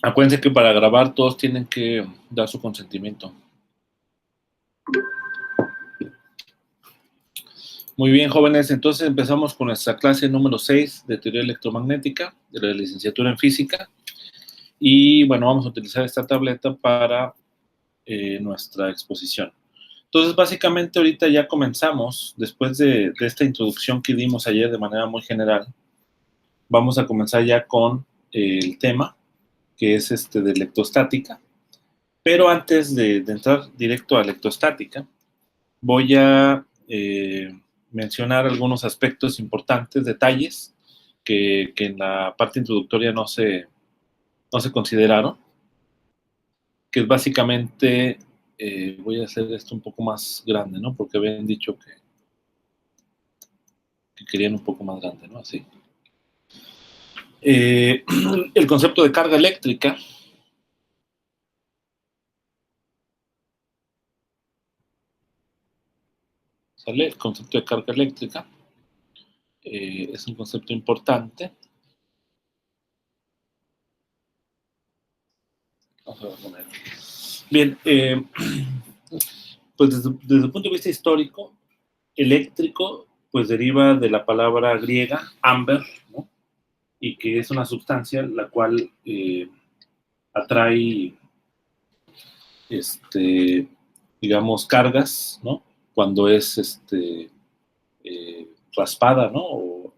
Acuérdense que para grabar todos tienen que dar su consentimiento. Muy bien, jóvenes, entonces empezamos con nuestra clase número 6 de teoría electromagnética, de la licenciatura en física. Y bueno, vamos a utilizar esta tableta para nuestra exposición. Entonces, básicamente ahorita ya comenzamos, después de esta introducción que dimos ayer de manera muy general, vamos a comenzar ya con el tema, que es de electrostática. Pero antes de entrar directo a electrostática, voy a mencionar algunos aspectos importantes, detalles, que en la parte introductoria no se consideraron, que es básicamente, voy a hacer esto un poco más grande, ¿no? Porque habían dicho que querían un poco más grande, ¿no? Así. El concepto de carga eléctrica. ¿Sale? El concepto de carga eléctrica es un concepto importante. Vamos a poner. Bien, pues desde el punto de vista histórico, eléctrico, pues deriva de la palabra griega amber, ¿no? Y que es una sustancia la cual atrae, digamos, cargas, ¿no? Cuando es raspada, ¿no? O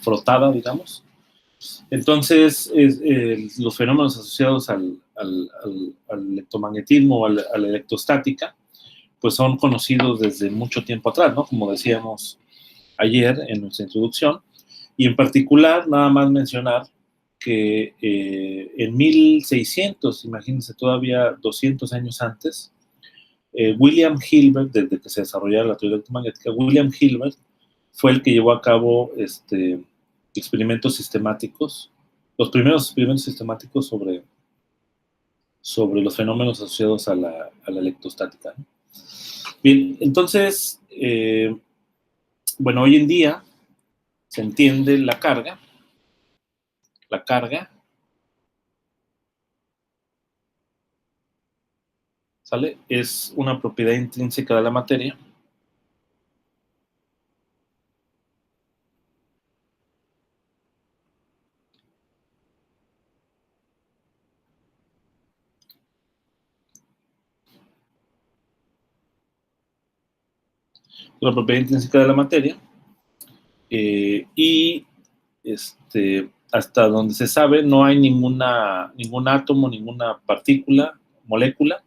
frotada, digamos. Entonces, los fenómenos asociados al electromagnetismo o a la electrostática, pues son conocidos desde mucho tiempo atrás, ¿no? Como decíamos ayer en nuestra introducción, y en particular, nada más mencionar que en 1600, imagínense, todavía 200 años antes, William Hilbert, desde que se desarrollara la teoría electromagnética, William Hilbert fue el que llevó a cabo experimentos sistemáticos, los primeros experimentos sistemáticos sobre los fenómenos asociados a la electrostática, ¿no? Bien, entonces, bueno, hoy en día se entiende la carga, ¿sale? Es una propiedad intrínseca de la materia. La propiedad intrínseca de la materia. Y hasta donde se sabe, no hay ningún átomo, ninguna partícula, molécula,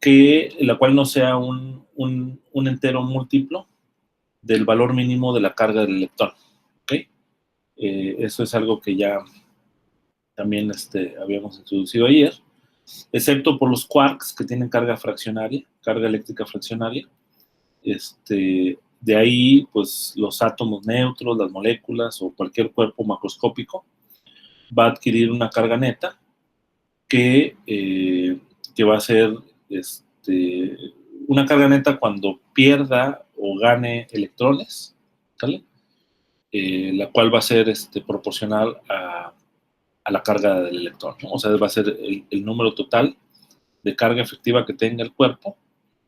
la cual no sea un entero múltiplo del valor mínimo de la carga del electrón. ¿Okay? Eso es algo que ya también habíamos introducido ayer, excepto por los quarks, que tienen carga fraccionaria, carga eléctrica fraccionaria. De ahí, pues, los átomos neutros, las moléculas o cualquier cuerpo macroscópico va a adquirir una carga neta que va a ser una carga neta cuando pierda o gane electrones, ¿vale? La cual va a ser proporcional a la carga del electrón, ¿no? O sea, va a ser el número total de carga efectiva que tenga el cuerpo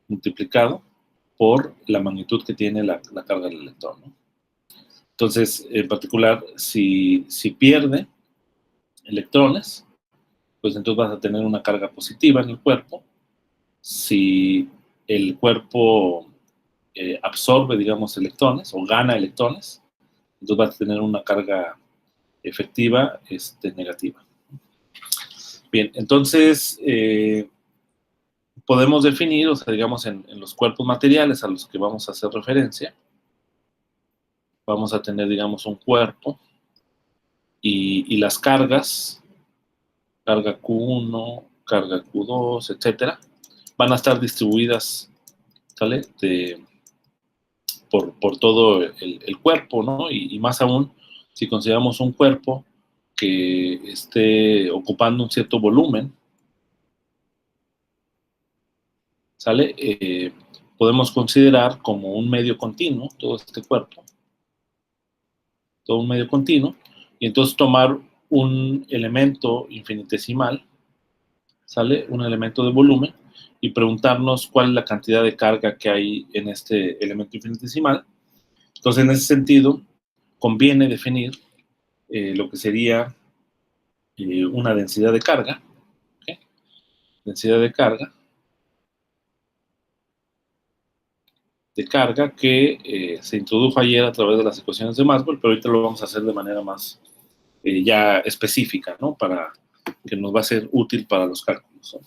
multiplicado por la magnitud que tiene la carga del electrón, ¿no? Entonces, en particular, si pierde electrones, pues entonces vas a tener una carga positiva en el cuerpo. Si el cuerpo absorbe, digamos, electrones o gana electrones, entonces vas a tener una carga efectiva negativa. Bien, entonces podemos definir, o sea, digamos, en los cuerpos materiales a los que vamos a hacer referencia, vamos a tener, digamos, un cuerpo y las cargas, carga Q1, carga Q2, etcétera, van a estar distribuidas, ¿sale? Por todo el cuerpo, ¿no? Y más aún, si consideramos un cuerpo que esté ocupando un cierto volumen, ¿sale? Podemos considerar como un medio continuo todo este cuerpo, todo un medio continuo, y entonces tomar un elemento infinitesimal, ¿sale? Un elemento de volumen, y preguntarnos cuál es la cantidad de carga que hay en este elemento infinitesimal. Entonces, en ese sentido, conviene definir lo que sería una densidad de carga, ¿okay? Densidad de carga que se introdujo ayer a través de las ecuaciones de Maxwell, pero ahorita lo vamos a hacer de manera más ya específica, ¿no? Para que nos va a ser útil para los cálculos, ¿no?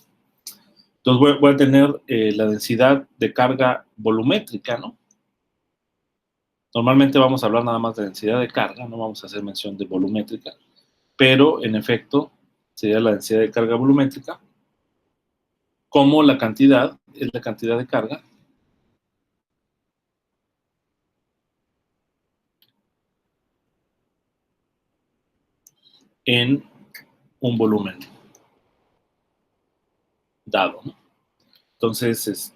Entonces voy a tener la densidad de carga volumétrica, ¿no? Normalmente vamos a hablar nada más de densidad de carga, no vamos a hacer mención de volumétrica, pero en efecto sería la densidad de carga volumétrica, como la cantidad es la cantidad de carga en un volumen dado, ¿no? Entonces,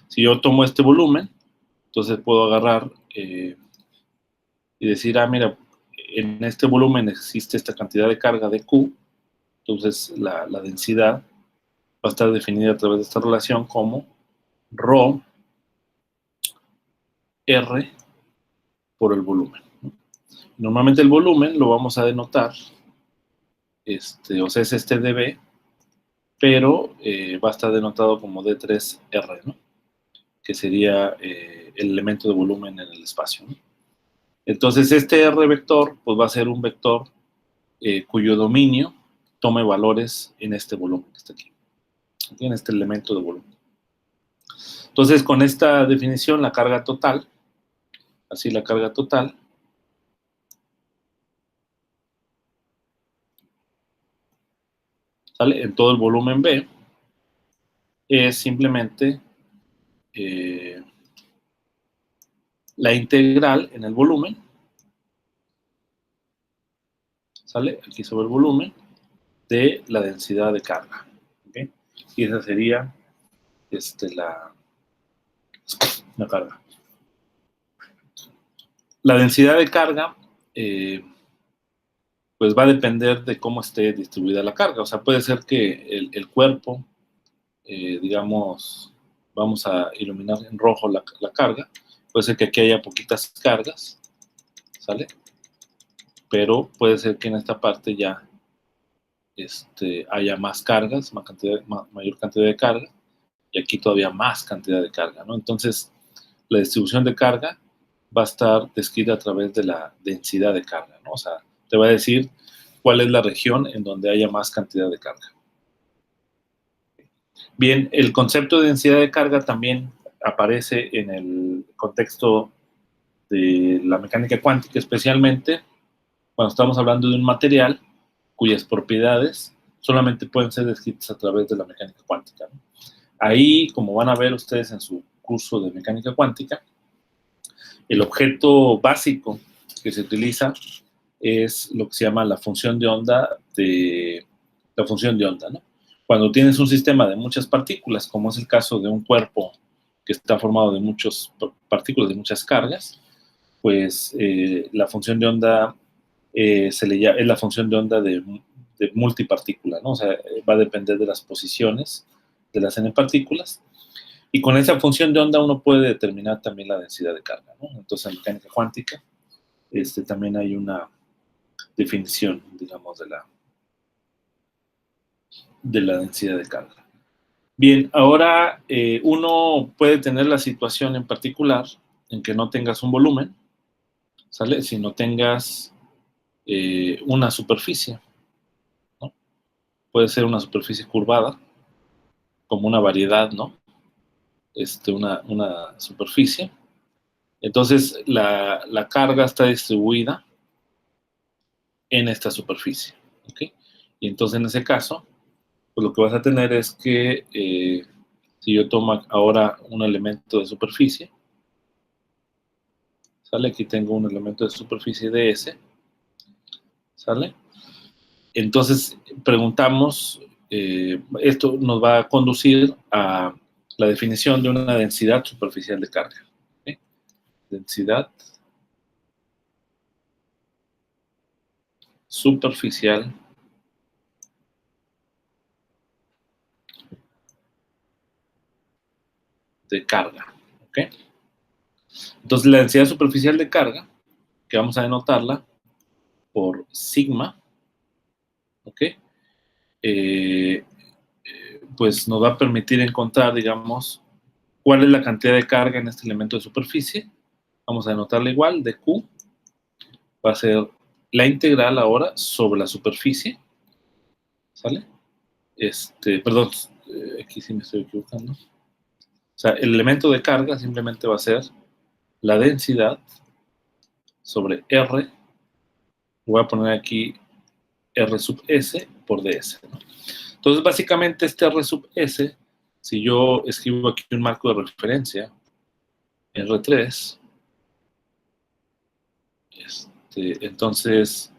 si yo tomo este volumen, entonces puedo agarrar y decir, mira, en este volumen existe esta cantidad de carga de Q, entonces la densidad va a estar definida a través de esta relación como ρ R por el volumen, ¿no? Normalmente el volumen lo vamos a denotar, o sea, es este dB, pero va a estar denotado como D3R, ¿no? Que sería el elemento de volumen en el espacio, ¿no? Entonces, este R vector, pues va a ser un vector cuyo dominio tome valores en este volumen que está aquí, en este elemento de volumen. Entonces, con esta definición, la carga total, así la carga total, ¿sale? En todo el volumen B, es simplemente la integral en el volumen, ¿sale? Aquí sobre el volumen, de la densidad de carga, ¿okay? Y esa sería la carga. La densidad de carga, pues va a depender de cómo esté distribuida la carga. O sea, puede ser que el cuerpo, digamos, vamos a iluminar en rojo la carga, puede ser que aquí haya poquitas cargas, ¿sale? Pero puede ser que en esta parte ya haya más cargas, mayor cantidad de carga, y aquí todavía más cantidad de carga, ¿no? Entonces, la distribución de carga va a estar descrita a través de la densidad de carga, ¿no? O sea, te va a decir cuál es la región en donde haya más cantidad de carga. Bien, el concepto de densidad de carga también aparece en el contexto de la mecánica cuántica, especialmente cuando estamos hablando de un material cuyas propiedades solamente pueden ser descritas a través de la mecánica cuántica, ¿no? Ahí, como van a ver ustedes en su curso de mecánica cuántica, el objeto básico que se utiliza es lo que se llama la función de onda, ¿no? Cuando tienes un sistema de muchas partículas, como es el caso de un cuerpo que está formado de muchas partículas, de muchas cargas, pues la función de onda es la función de onda de multipartícula, ¿no? O sea, va a depender de las posiciones de las n partículas, y con esa función de onda uno puede determinar también la densidad de carga, ¿no? Entonces, en mecánica cuántica también hay una definición, digamos, de la densidad de carga. Bien, ahora uno puede tener la situación en particular en que no tengas un volumen, ¿sale? Si no tengas una superficie, ¿no? Puede ser una superficie curvada, como una variedad, ¿no? Una superficie. Entonces, la carga está distribuida en esta superficie, ¿ok? Y entonces, en ese caso, pues lo que vas a tener es que si yo tomo ahora un elemento de superficie, ¿sale? Aquí tengo un elemento de superficie ds, ¿sale? Entonces, preguntamos, esto nos va a conducir a la definición de una densidad superficial de carga, ¿okay? Densidad superficial de carga, ¿ok? Entonces, la densidad superficial de carga, que vamos a denotarla por sigma, ¿ok? Pues nos va a permitir encontrar, digamos, cuál es la cantidad de carga en este elemento de superficie. Vamos a denotarla igual, de Q. Va a ser la integral ahora sobre la superficie, ¿sale? Perdón, aquí sí me estoy equivocando. O sea, el elemento de carga simplemente va a ser la densidad sobre R. Voy a poner aquí R sub S por ds, ¿no? Entonces, básicamente, este R sub S, si yo escribo aquí un marco de referencia, R3, entonces,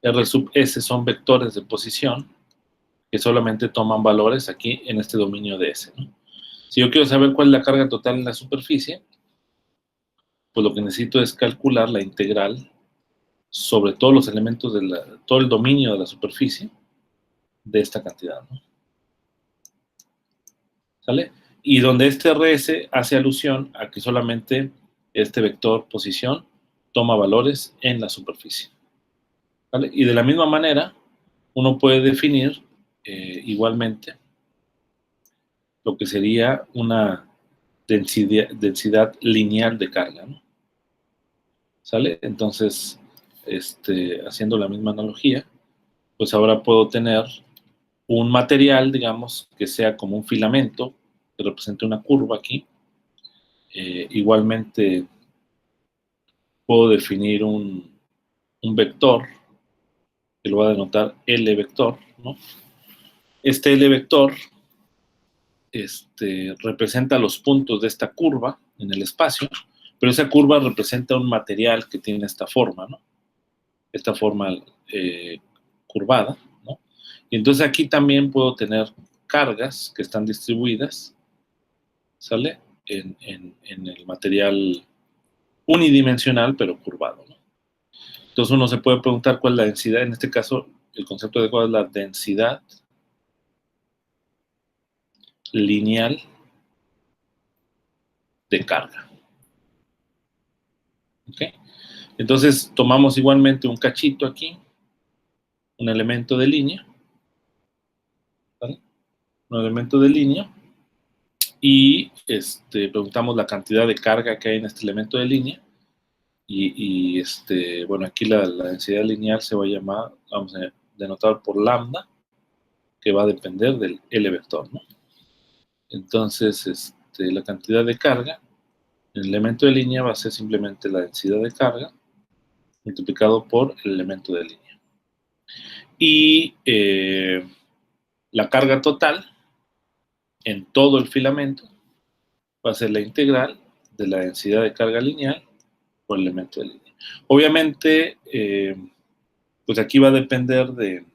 R sub S son vectores de posición que solamente toman valores aquí en este dominio de S, ¿no? Si yo quiero saber cuál es la carga total en la superficie, pues lo que necesito es calcular la integral sobre todos los elementos de todo el dominio de la superficie de esta cantidad, ¿no? ¿Sale? Y donde este RS hace alusión a que solamente este vector posición toma valores en la superficie. ¿Vale? Y de la misma manera, uno puede definir igualmente lo que sería una densidad lineal de carga, ¿no? ¿Sale? Entonces, haciendo la misma analogía, pues ahora puedo tener un material, digamos, que sea como un filamento, que represente una curva aquí. Igualmente, puedo definir un vector, que lo voy a denotar L vector, ¿no? Este L vector representa los puntos de esta curva en el espacio, pero esa curva representa un material que tiene esta forma, ¿no? Esta forma curvada, ¿no? Y entonces aquí también puedo tener cargas que están distribuidas, ¿sale? En el material unidimensional, pero curvado, ¿no? Entonces uno se puede preguntar cuál es la densidad, en este caso, el concepto de cuál es la densidad lineal de carga. ¿Ok? Entonces tomamos igualmente un cachito aquí, un elemento de línea, ¿vale? Un elemento de línea, y preguntamos la cantidad de carga que hay en este elemento de línea, y bueno, aquí la densidad lineal se va a llamar, vamos a denotar por lambda, que va a depender del L vector, ¿no? Entonces, la cantidad de carga en el elemento de línea va a ser simplemente la densidad de carga multiplicado por el elemento de línea. Y la carga total en todo el filamento va a ser la integral de la densidad de carga lineal por el elemento de línea. Obviamente, pues aquí va a depender de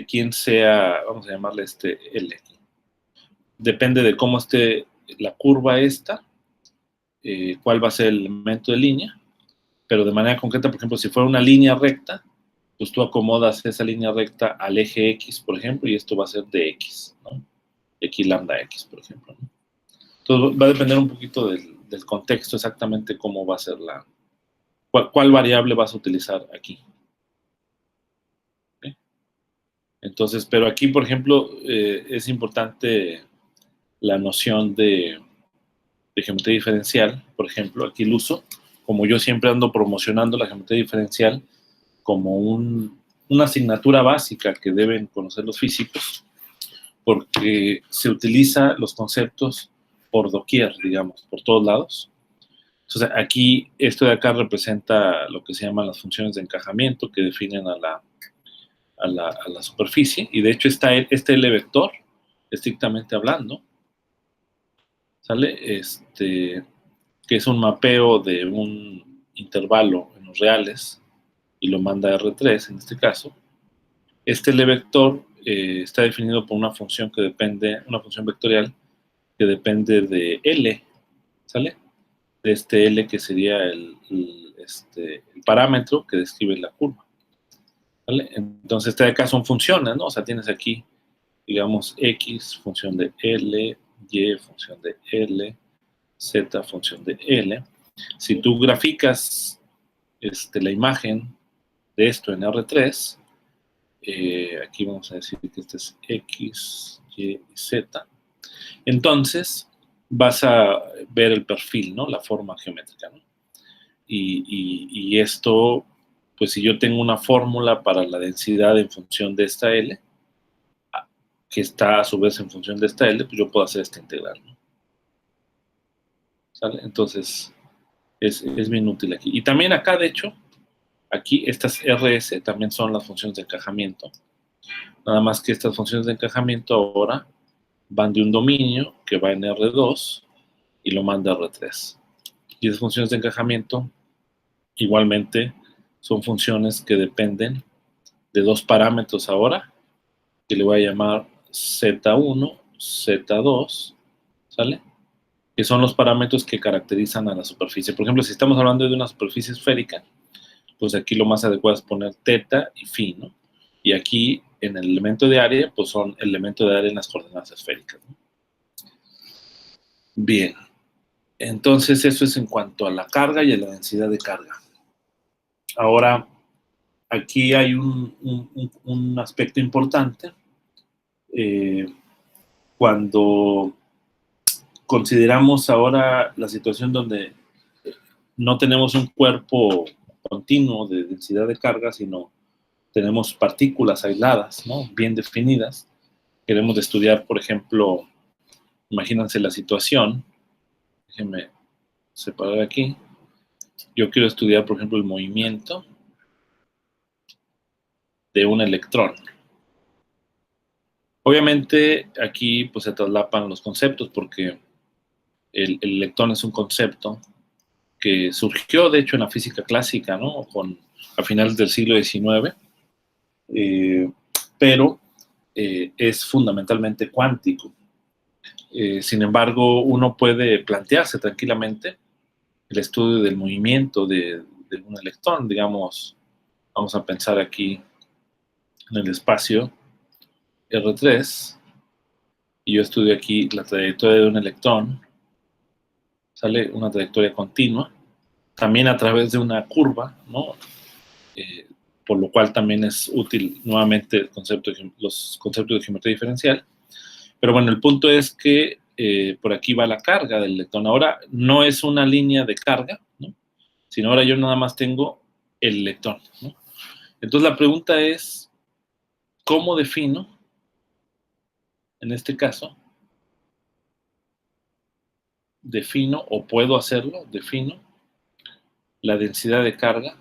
quién sea, vamos a llamarle L. Depende de cómo esté la curva esta, cuál va a ser el elemento de línea, pero de manera concreta, por ejemplo, si fuera una línea recta, pues tú acomodas esa línea recta al eje X, por ejemplo, y esto va a ser de X, ¿no? X lambda X, por ejemplo, ¿no? Entonces va a depender un poquito del contexto exactamente cómo va a ser cuál variable vas a utilizar aquí. ¿Okay? Entonces, pero aquí, por ejemplo, es importante la noción de geometría diferencial, por ejemplo, aquí el uso, como yo siempre ando promocionando la geometría diferencial como una asignatura básica que deben conocer los físicos, porque se utiliza los conceptos por doquier, digamos, por todos lados. Entonces, aquí, esto de acá representa lo que se llaman las funciones de encajamiento que definen a la superficie, y de hecho este L vector, estrictamente hablando, ¿sale? Que es un mapeo de un intervalo en los reales, y lo manda R3 en este caso. Este L vector está definido por una función una función vectorial que depende de L, ¿sale? De este L que sería el parámetro que describe la curva. ¿vale? Entonces, este de acá son funciones, ¿no? O sea, tienes aquí, digamos, X, función de L, Y, función de L, Z, función de L. Si tú graficas la imagen de esto en R3, aquí vamos a decir que este es X, Y y Z, entonces vas a ver el perfil, ¿no? La forma geométrica, ¿no? Y esto, pues si yo tengo una fórmula para la densidad en función de esta L, que está a su vez en función de esta L, pues yo puedo hacer esta integral, ¿no? ¿Sale? Entonces, es bien útil aquí. Y también acá, de hecho, aquí estas RS también son las funciones de encajamiento. Nada más que estas funciones de encajamiento ahora van de un dominio que va en R2 y lo manda a R3. Y esas funciones de encajamiento igualmente son funciones que dependen de dos parámetros ahora, que le voy a llamar Z1, Z2, ¿sale? Que son los parámetros que caracterizan a la superficie. Por ejemplo, si estamos hablando de una superficie esférica, pues aquí lo más adecuado es poner teta y phi, ¿no? Y aquí, en el elemento de área, pues son el elemento de área en las coordenadas esféricas, ¿no? Bien, entonces eso es en cuanto a la carga y a la densidad de carga. Ahora, aquí hay un aspecto importante. Cuando consideramos ahora la situación donde no tenemos un cuerpo continuo de densidad de carga, sino tenemos partículas aisladas, ¿no? Bien definidas. Queremos estudiar, por ejemplo, imagínense la situación, déjenme separar aquí. Yo quiero estudiar, por ejemplo, el movimiento de un electrón. Obviamente aquí pues se traslapan los conceptos porque el electrón es un concepto que surgió de hecho en la física clásica, ¿no? A finales del siglo XIX, pero es fundamentalmente cuántico. Sin embargo, uno puede plantearse tranquilamente el estudio del movimiento de un electrón, digamos, vamos a pensar aquí en el espacio R3, y yo estudio aquí la trayectoria de un electrón, sale una trayectoria continua, también a través de una curva, ¿no? Por lo cual también es útil nuevamente los conceptos de geometría diferencial. Pero bueno, el punto es que por aquí va la carga del electrón. Ahora no es una línea de carga, ¿no? Sino ahora yo nada más tengo el electrón, ¿no? Entonces la pregunta es, ¿cómo defino, en este caso, defino o puedo hacerlo, defino la densidad de carga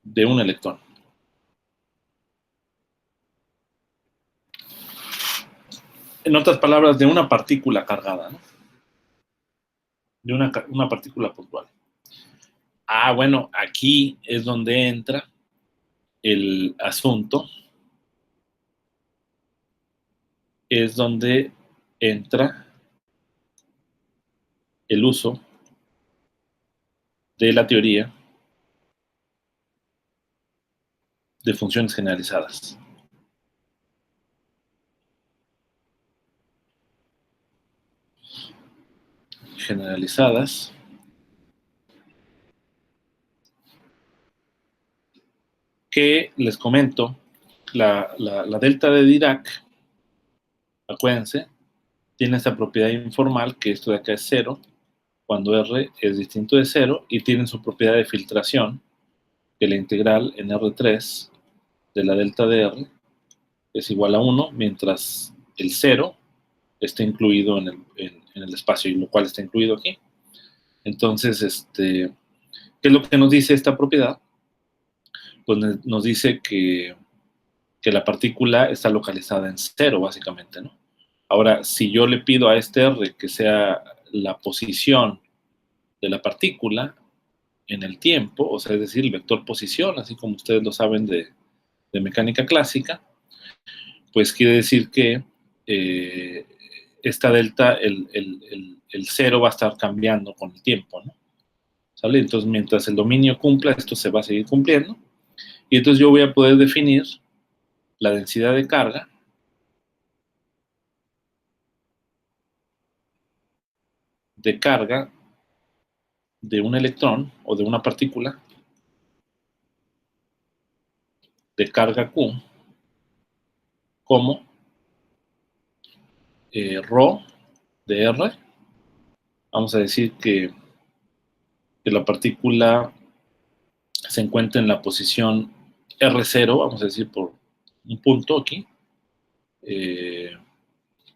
de un electrón? En otras palabras, de una partícula cargada, ¿no? De una partícula puntual. Ah, bueno, aquí es donde entra el asunto, es donde entra el uso de la teoría de funciones generalizadas. Generalizadas que les comento, la delta de Dirac, acuérdense, tiene esta propiedad informal que esto de acá es 0, cuando R es distinto de 0, y tiene su propiedad de filtración, que la integral en R3 de la delta de R es igual a 1, mientras el 0 está incluido en el espacio, y lo cual está incluido aquí. Entonces, ¿qué es lo que nos dice esta propiedad? Pues nos dice que la partícula está localizada en 0, básicamente, ¿no? Ahora, si yo le pido a este R que sea la posición de la partícula en el tiempo, o sea, es decir, el vector posición, así como ustedes lo saben de mecánica clásica, pues quiere decir que esta delta, el 0 va a estar cambiando con el tiempo, ¿no? ¿Sale? Entonces, mientras el dominio cumpla, esto se va a seguir cumpliendo. Y entonces yo voy a poder definir la densidad de carga de un electrón o de una partícula de carga Q como ρ de R. Vamos a decir que la partícula se encuentra en la posición R0, vamos a decir por un punto aquí.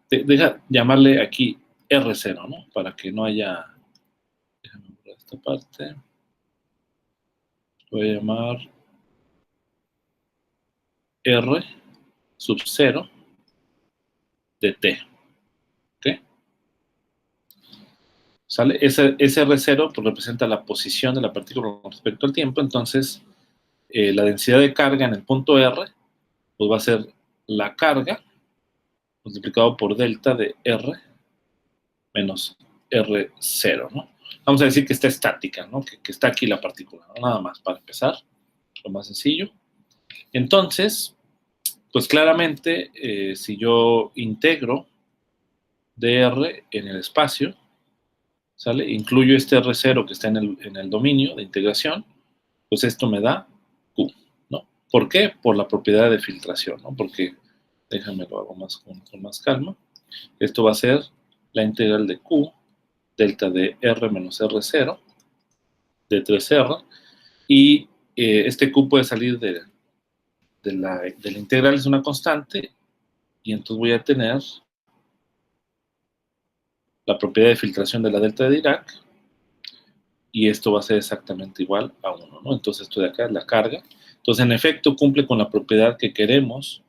Deja llamarle aquí R0, ¿no? Para que no haya... Déjame borrar esta parte. Voy a llamar R sub 0 de T. ¿Ok? ¿Sale? Ese R0 pues, representa la posición de la partícula con respecto al tiempo. Entonces, la densidad de carga en el punto R pues va a ser la carga multiplicado por delta de R menos R0, ¿no? Vamos a decir que está estática, ¿no? Que está aquí la partícula, ¿no? Nada más para empezar, lo más sencillo. Entonces, pues claramente, si yo integro dr en el espacio, ¿sale? Incluyo este R0 que está en el dominio de integración, pues esto me da Q, ¿no? ¿Por qué? Por la propiedad de filtración, ¿no? Porque, déjame lo hago más con más calma, esto va a ser la integral de Q, delta de R menos R0, de 3R, y este Q puede salir de la integral, es una constante, y entonces voy a tener la propiedad de filtración de la delta de Dirac, y esto va a ser exactamente igual a 1, ¿no? Entonces esto de acá es la carga. Entonces, en efecto, cumple con la propiedad que queremos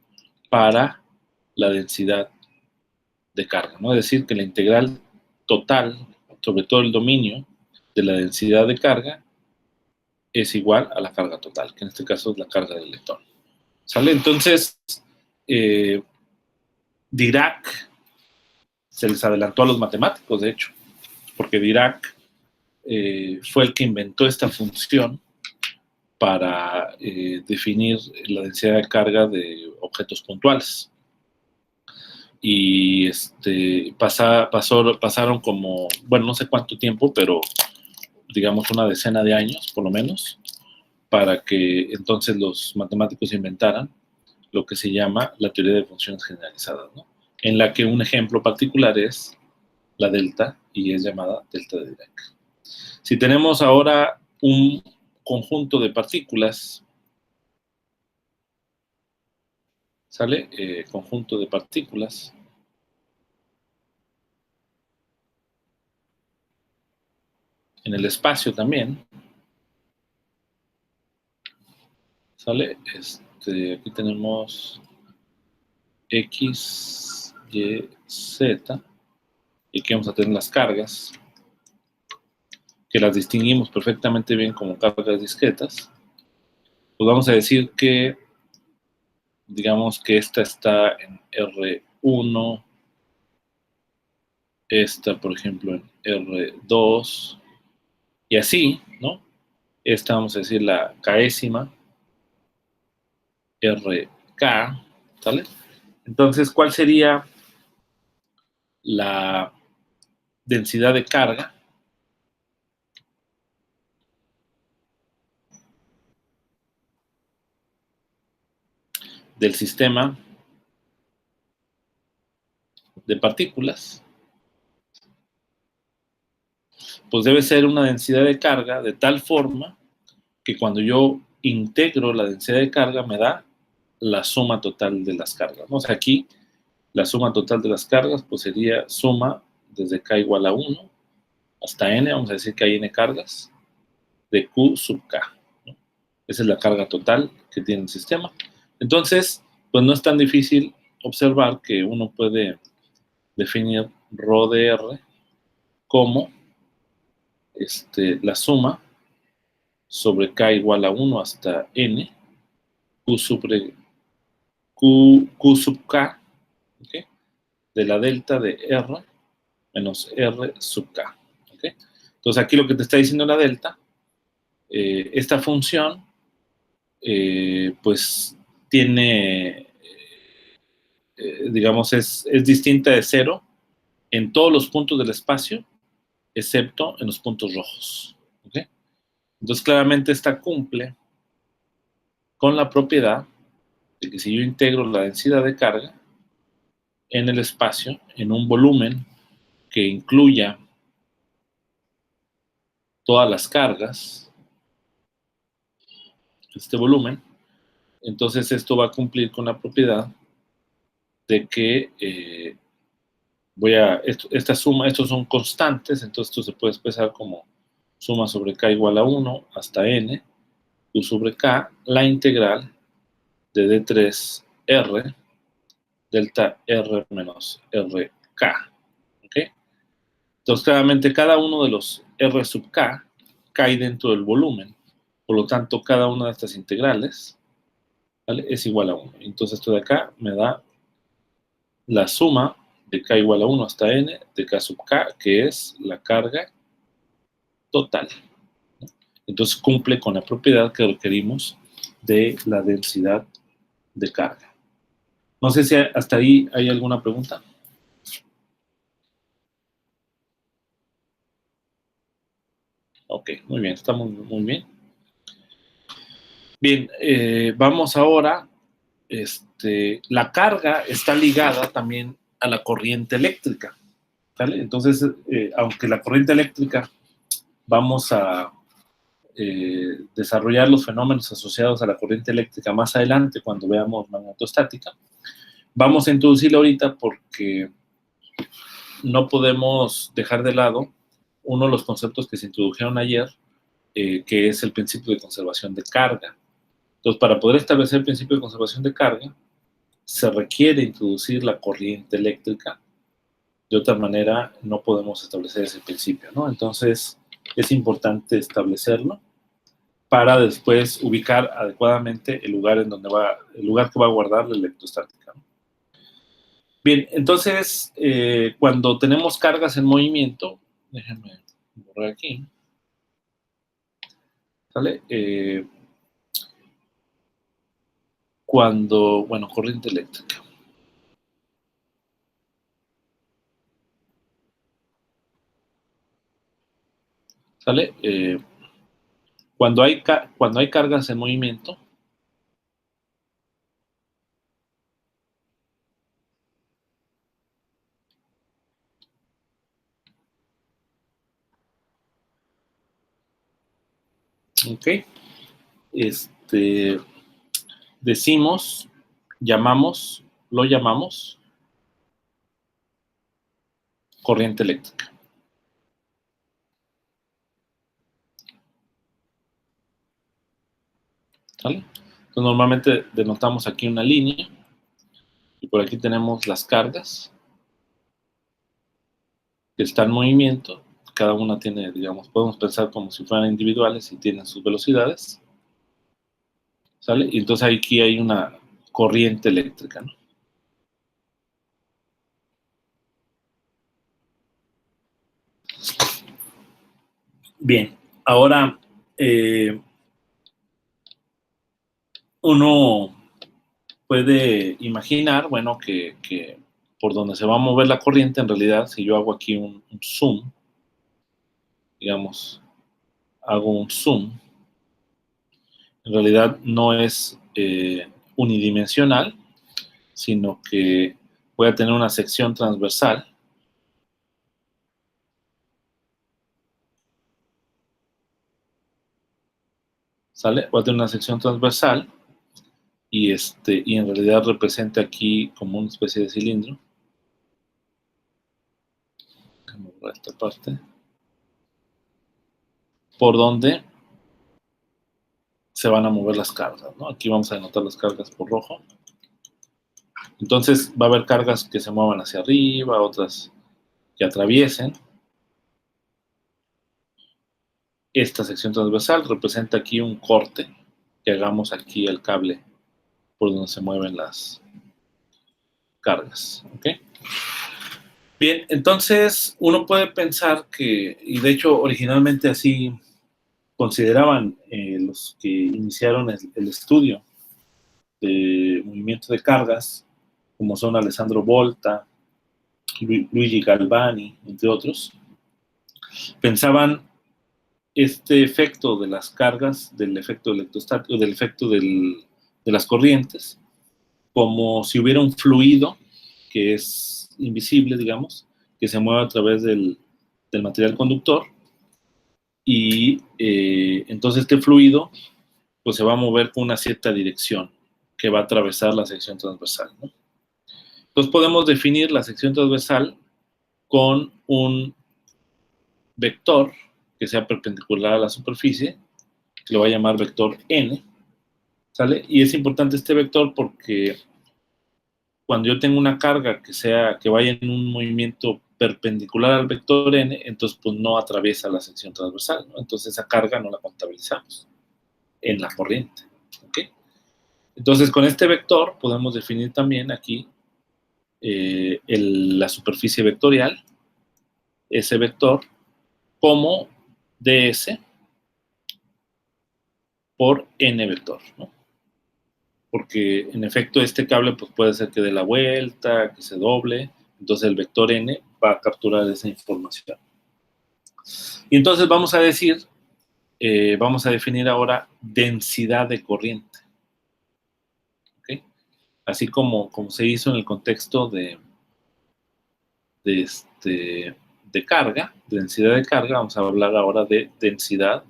para la densidad de carga, ¿no? Es decir, que la integral total, sobre todo el dominio de la densidad de carga, es igual a la carga total, que en este caso es la carga del electrón. ¿Sale? Entonces, Dirac se les adelantó a los matemáticos, de hecho, porque Dirac fue el que inventó esta función para definir la densidad de carga de objetos puntuales. Y pasaron como, bueno, no sé cuánto tiempo, pero digamos una decena de años, por lo menos, para que entonces los matemáticos inventaran lo que se llama la teoría de funciones generalizadas, ¿no? En la que un ejemplo particular es la delta, y es llamada delta de Dirac. Si tenemos ahora un conjunto de partículas, ¿sale? Conjunto de partículas en el espacio también, ¿sale? Aquí tenemos X, Y, Z, y aquí vamos a tener las cargas, que las distinguimos perfectamente bien como cargas discretas. Pues vamos a decir que, digamos que esta está en R1, esta, por ejemplo, en R2, y así, ¿no? Esta vamos a decir la késima, RK, ¿sale? Entonces, ¿cuál sería la densidad de carga del sistema de partículas? Pues debe ser una densidad de carga de tal forma que cuando yo integro la densidad de carga me da la suma total de las cargas, ¿no? O sea, aquí la suma total de las cargas pues sería suma desde k igual a 1 hasta n, vamos a decir que hay n cargas, de q sub k, ¿no? Esa es la carga total que tiene el sistema. Entonces, pues no es tan difícil observar que uno puede definir ρ de R como la suma sobre k igual a 1 hasta n, q sub k, ¿okay? De la delta de R menos R sub k. ¿Okay? Entonces aquí lo que te está diciendo la delta esta función, pues, tiene, digamos, es distinta de 0 en todos los puntos del espacio, excepto en los puntos rojos. ¿Okay? Entonces, claramente esta cumple con la propiedad de que si yo integro la densidad de carga en el espacio, en un volumen que incluya todas las cargas, este volumen, entonces esto va a cumplir con la propiedad de que esta suma, estos son constantes, entonces esto se puede expresar como suma sobre k igual a 1 hasta n, u sobre k, la integral de d3r, delta r menos rk. ¿Ok? Entonces, claramente, cada uno de los r sub k cae dentro del volumen. Por lo tanto, cada una de estas integrales, ¿vale?, es igual a 1. Entonces, esto de acá me da la suma de k igual a 1 hasta n de k sub k, que es la carga total. Entonces, cumple con la propiedad que requerimos de la densidad de carga. No sé si hasta ahí hay alguna pregunta. Ok, muy bien, está muy bien. Bien, vamos ahora. La carga está ligada también a la corriente eléctrica. ¿Vale? Entonces, aunque la corriente eléctrica vamos a desarrollar los fenómenos asociados a la corriente eléctrica más adelante cuando veamos magnetostática, vamos a introducirla ahorita porque no podemos dejar de lado uno de los conceptos que se introdujeron ayer, que es el principio de conservación de carga. Entonces, para poder establecer el principio de conservación de carga, se requiere introducir la corriente eléctrica. De otra manera, no podemos establecer ese principio, ¿no? Entonces, es importante establecerlo para después ubicar adecuadamente el lugar que va a guardar la electrostática, ¿no? Bien, entonces, cuando tenemos cargas en movimiento, déjenme borrar aquí, ¿sale? Corriente eléctrica. ¿Sale? Cuando hay cargas en movimiento, ¿ok? Lo llamamos corriente eléctrica. ¿Sale? Entonces, normalmente denotamos aquí una línea y por aquí tenemos las cargas que están en movimiento. Cada una tiene, digamos, podemos pensar como si fueran individuales y tienen sus velocidades. ¿Sale? Y entonces aquí hay una corriente eléctrica, ¿no? Bien, ahora uno puede imaginar, bueno, que por donde se va a mover la corriente, en realidad, si yo hago aquí un zoom, digamos, hago un zoom, en realidad no es unidimensional, sino que voy a tener una sección transversal. ¿Sale? Voy a tener una sección transversal y en realidad representa aquí como una especie de cilindro. Déjame borrar esta parte. Por donde se van a mover las cargas, ¿no? Aquí vamos a denotar las cargas por rojo. Entonces va a haber cargas que se muevan hacia arriba, otras que atraviesen. Esta sección transversal representa aquí un corte que hagamos aquí el cable por donde se mueven las cargas. ¿Ok? Bien, entonces uno puede pensar que, y de hecho originalmente así consideraban los que iniciaron el estudio de movimiento de cargas, como son Alessandro Volta, Luigi Galvani, entre otros, pensaban este efecto de las cargas, del efecto electrostático, del efecto de las corrientes, como si hubiera un fluido que es invisible, digamos, que se mueve a través del material conductor, y entonces este fluido pues se va a mover con una cierta dirección que va a atravesar la sección transversal, ¿no? Entonces podemos definir la sección transversal con un vector que sea perpendicular a la superficie, que lo voy a llamar vector n, ¿sale? Y es importante este vector porque cuando yo tengo una carga que vaya en un movimiento perpendicular al vector n, entonces pues no atraviesa la sección transversal, ¿no? Entonces esa carga no la contabilizamos en la corriente, ¿ok? Entonces con este vector podemos definir también aquí la superficie vectorial, ese vector, como ds por n vector, ¿no? Porque en efecto este cable pues, puede ser que dé la vuelta, que se doble, entonces el vector n va a capturar esa información. Y entonces vamos a decir, vamos a definir ahora densidad de corriente, ¿okay? Así como se hizo en el contexto de carga, de densidad de carga, vamos a hablar ahora de densidad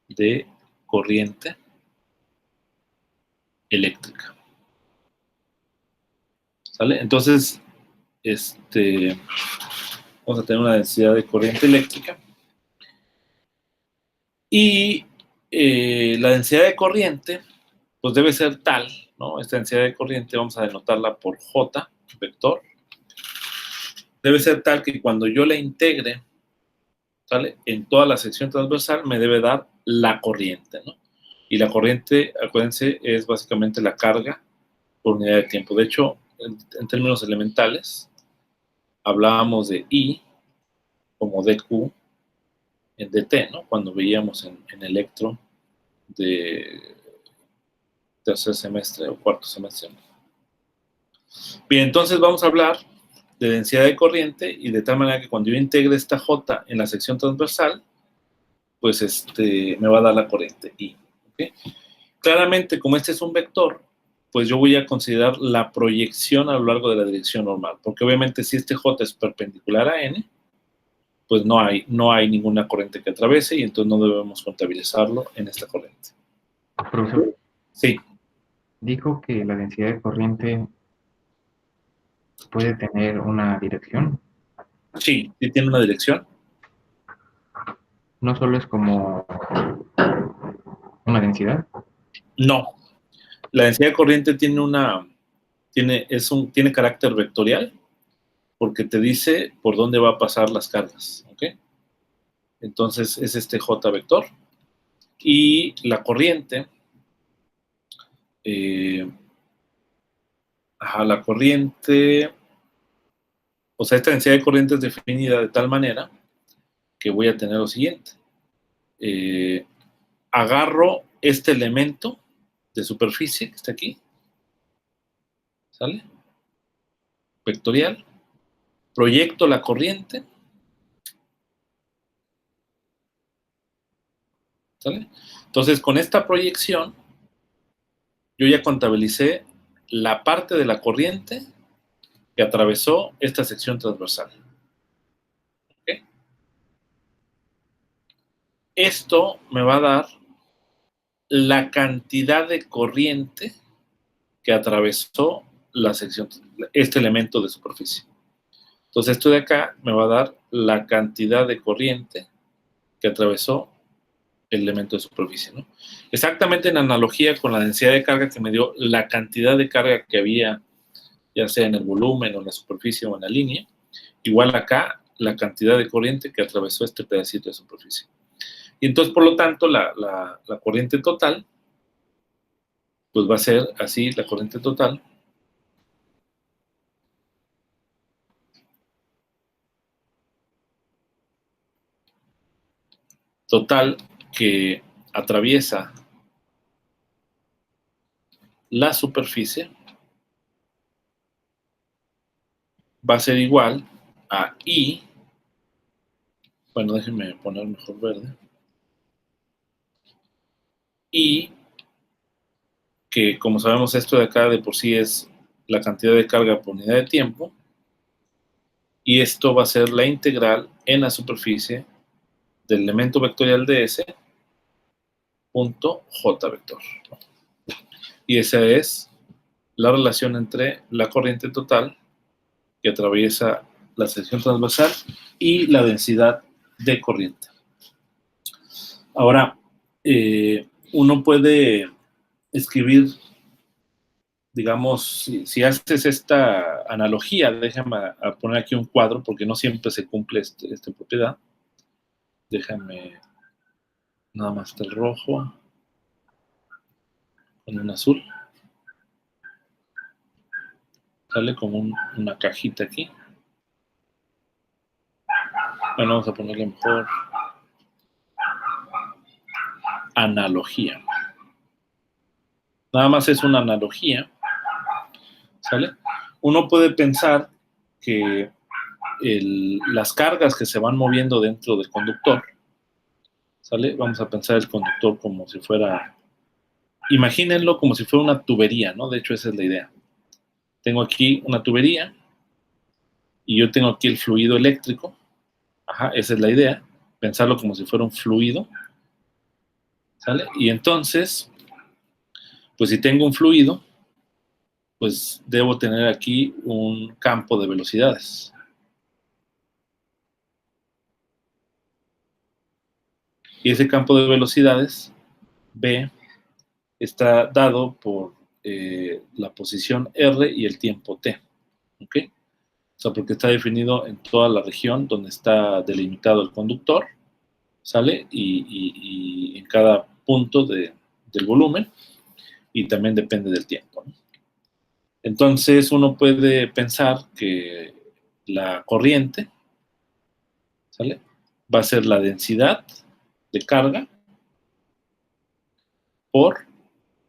de corriente eléctrica. ¿Sale? Entonces, vamos a tener una densidad de corriente eléctrica. Y la densidad de corriente, pues debe ser tal, ¿no? Esta densidad de corriente vamos a denotarla por J, vector. Debe ser tal que cuando yo la integre, ¿sale? En toda la sección transversal me debe dar la corriente, ¿no? Y la corriente, acuérdense, es básicamente la carga por unidad de tiempo. De hecho, en términos elementales, hablábamos de I como dQ en dt, ¿no? Cuando veíamos en electro de tercer semestre o cuarto semestre. Bien, entonces vamos a hablar de densidad de corriente y de tal manera que cuando yo integre esta J en la sección transversal, pues me va a dar la corriente I. ¿Okay? Claramente, como este es un vector, pues yo voy a considerar la proyección a lo largo de la dirección normal, porque obviamente si este J es perpendicular a N, pues no hay ninguna corriente que atraviese y entonces no debemos contabilizarlo en esta corriente. Profesor, Sí. dijo que la densidad de corriente puede tener una dirección. Sí, sí tiene una dirección. No solo es como una densidad. No. La densidad de corriente tiene carácter vectorial porque te dice por dónde va a pasar las cargas, ¿ok? Entonces es este J vector. Y la corriente, la corriente, o sea, esta densidad de corriente es definida de tal manera que voy a tener lo siguiente. Agarro este elemento de superficie que está aquí, ¿sale? Vectorial, proyecto la corriente, ¿sale? Entonces, con esta proyección, yo ya contabilicé la parte de la corriente que atravesó esta sección transversal. ¿Okay? Esto me va a dar la cantidad de corriente que atravesó la sección, este elemento de superficie. Entonces, esto de acá me va a dar la cantidad de corriente que atravesó el elemento de superficie, ¿no? Exactamente en analogía con la densidad de carga que me dio la cantidad de carga que había, ya sea en el volumen o en la superficie o en la línea, igual acá la cantidad de corriente que atravesó este pedacito de superficie. Y entonces, por lo tanto, la corriente total, pues va a ser así, la corriente total total que atraviesa la superficie va a ser igual a I, bueno, déjenme poner mejor verde, I, que como sabemos esto de acá de por sí es la cantidad de carga por unidad de tiempo, y esto va a ser la integral en la superficie del elemento vectorial de S punto J vector. Y esa es la relación entre la corriente total que atraviesa la sección transversal y la densidad de corriente. Ahora, uno puede escribir, digamos, si haces esta analogía, déjame poner aquí un cuadro, porque no siempre se cumple esta propiedad. Déjame nada más el rojo con un azul. Sale como una cajita aquí. Bueno, vamos a ponerle mejor analogía. Nada más es una analogía, ¿sale? Uno puede pensar que las cargas que se van moviendo dentro del conductor, ¿sale? Vamos a pensar el conductor como si fuera, imagínenlo como si fuera una tubería, ¿no? De hecho, esa es la idea. Tengo aquí una tubería y yo tengo aquí el fluido eléctrico. Ajá, esa es la idea, pensarlo como si fuera un fluido, ¿sale? Y entonces, pues si tengo un fluido, pues debo tener aquí un campo de velocidades. Y ese campo de velocidades, B, está dado por la posición R y el tiempo T. ¿Ok? O sea, porque está definido en toda la región donde está delimitado el conductor, ¿sale? Y en cada punto del volumen, y también depende del tiempo, ¿no? Entonces, uno puede pensar que la corriente, ¿sale? Va a ser la densidad de carga por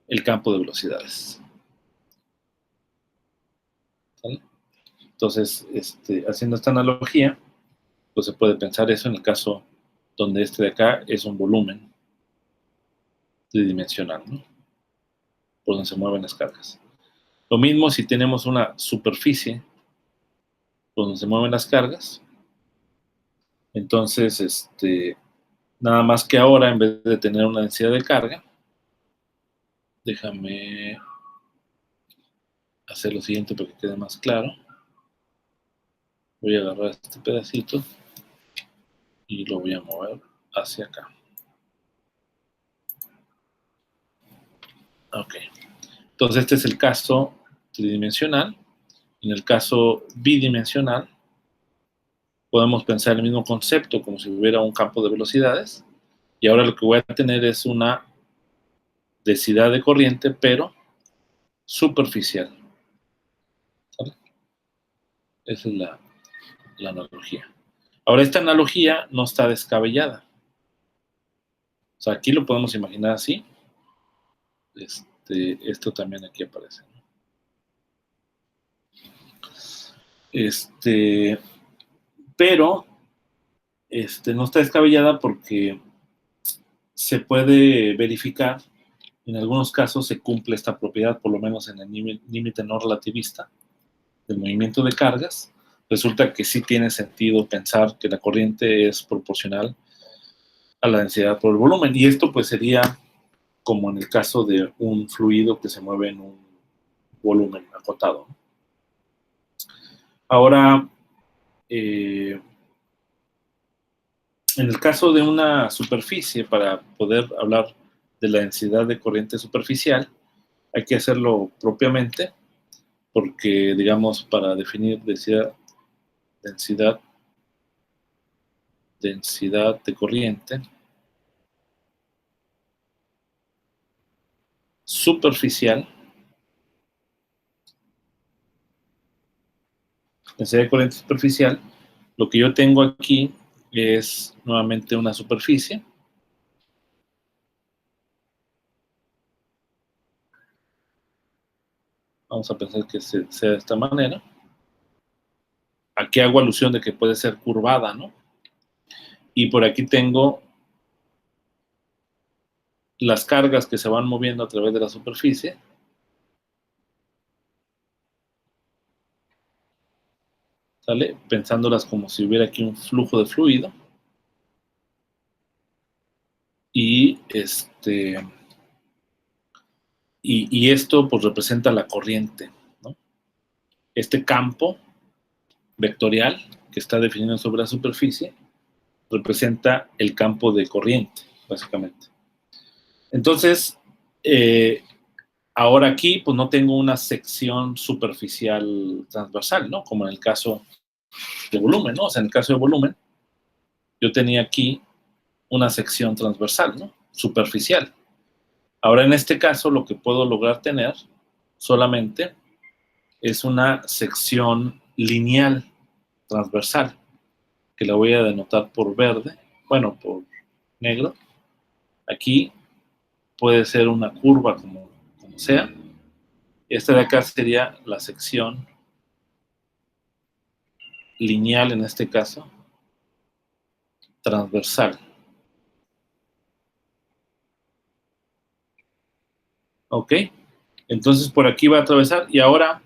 el campo de velocidades. ¿Sale? Entonces, haciendo esta analogía, pues se puede pensar eso en el caso donde este de acá es un volumen tridimensional, ¿no? Por donde se mueven las cargas. Lo mismo si tenemos una superficie por donde se mueven las cargas. Entonces, nada más que ahora, en vez de tener una densidad de carga, déjame hacer lo siguiente para que quede más claro. Voy a agarrar este pedacito y lo voy a mover hacia acá. Ok. Entonces, este es el caso tridimensional. En el caso bidimensional, podemos pensar el mismo concepto como si hubiera un campo de velocidades. Y ahora lo que voy a tener es una densidad de corriente, pero superficial. ¿Sale? Esa es la analogía. Ahora, esta analogía no está descabellada. O sea, aquí lo podemos imaginar así. Esto también aquí aparece. Pero no está descabellada porque se puede verificar, en algunos casos se cumple esta propiedad, por lo menos en el límite no relativista del movimiento de cargas. Resulta que sí tiene sentido pensar que la corriente es proporcional a la densidad por el volumen. Y esto pues sería como en el caso de un fluido que se mueve en un volumen acotado. Ahora, en el caso de una superficie, para poder hablar de la densidad de corriente superficial, hay que hacerlo propiamente, porque, digamos, para definir densidad de corriente superficial, densidad de corriente superficial, lo que yo tengo aquí es nuevamente una superficie, Vamos a pensar que sea de esta manera. Aquí hago alusión de que puede ser curvada, ¿no? Y por aquí tengo las cargas que se van moviendo a través de la superficie. ¿Sale? Pensándolas como si hubiera aquí un flujo de fluido. Y esto pues representa la corriente, ¿no? Este campo vectorial que está definido sobre la superficie representa el campo de corriente, básicamente. Entonces, ahora aquí pues no tengo una sección superficial transversal, ¿no? Como en el caso de volumen, ¿no? O sea, en el caso de volumen, yo tenía aquí una sección transversal, ¿no? Superficial. Ahora, en este caso, lo que puedo lograr tener solamente es una sección lineal transversal, que la voy a denotar por verde, bueno, por negro. Aquí puede ser una curva como sea. Esta de acá sería la sección lineal, en este caso, transversal. ¿Ok? Entonces por aquí va a atravesar y ahora,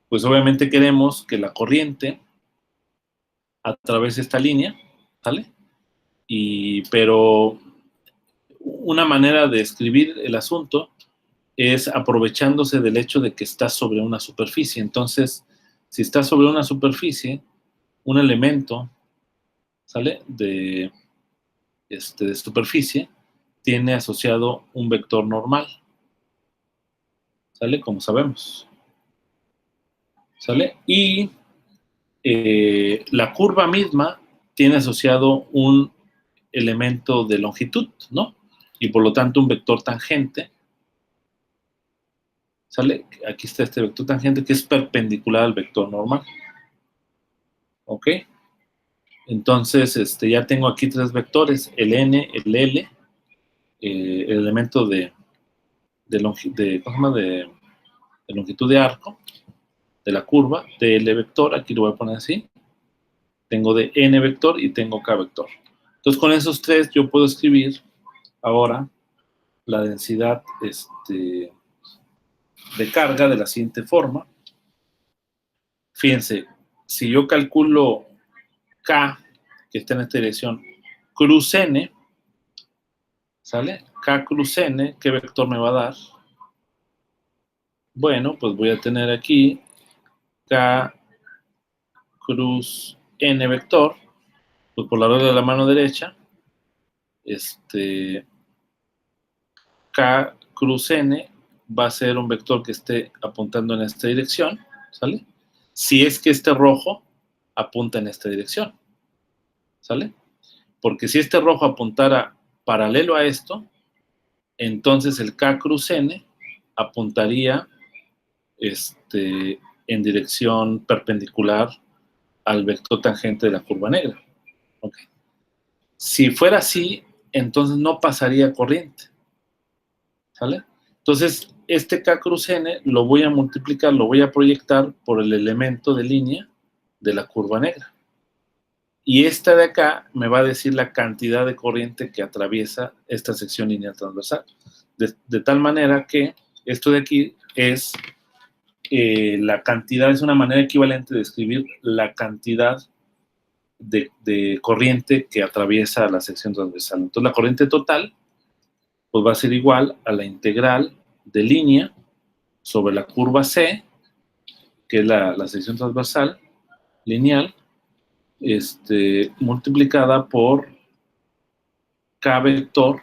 pues obviamente queremos que la corriente atraviese esta línea, ¿vale? Pero una manera de escribir el asunto es aprovechándose del hecho de que está sobre una superficie. Entonces, si está sobre una superficie, un elemento, ¿sale? De superficie, tiene asociado un vector normal, ¿sale? Como sabemos, ¿sale? Y la curva misma tiene asociado un elemento de longitud, ¿no? Y por lo tanto un vector tangente, ¿sale? Aquí está este vector tangente que es perpendicular al vector normal, ¿ok? Entonces, ya tengo aquí tres vectores, el n, el l, el elemento de longitud de arco, de la curva, de L vector, aquí lo voy a poner así, tengo de N vector y tengo K vector. Entonces, con esos tres yo puedo escribir ahora la densidad de carga de la siguiente forma. Fíjense, si yo calculo K, que está en esta dirección, cruz N, ¿sale? K cruz N, ¿qué vector me va a dar? Bueno, pues voy a tener aquí K cruz N vector, pues por la regla de la mano derecha, K cruz N va a ser un vector que esté apuntando en esta dirección, ¿sale? Si es que este rojo apunta en esta dirección, ¿sale? Porque si este rojo apuntara paralelo a esto, entonces el K cruz N apuntaría en dirección perpendicular al vector tangente de la curva negra. Okay. Si fuera así, entonces no pasaría corriente, ¿sale? Entonces, este K cruz N lo voy a multiplicar, lo voy a proyectar por el elemento de línea de la curva negra. Y esta de acá me va a decir la cantidad de corriente que atraviesa esta sección lineal transversal. De tal manera que esto de aquí es la cantidad, es una manera equivalente de escribir la cantidad de corriente que atraviesa la sección transversal. Entonces, la corriente total pues va a ser igual a la integral de línea sobre la curva C, que es la sección transversal lineal, multiplicada por K vector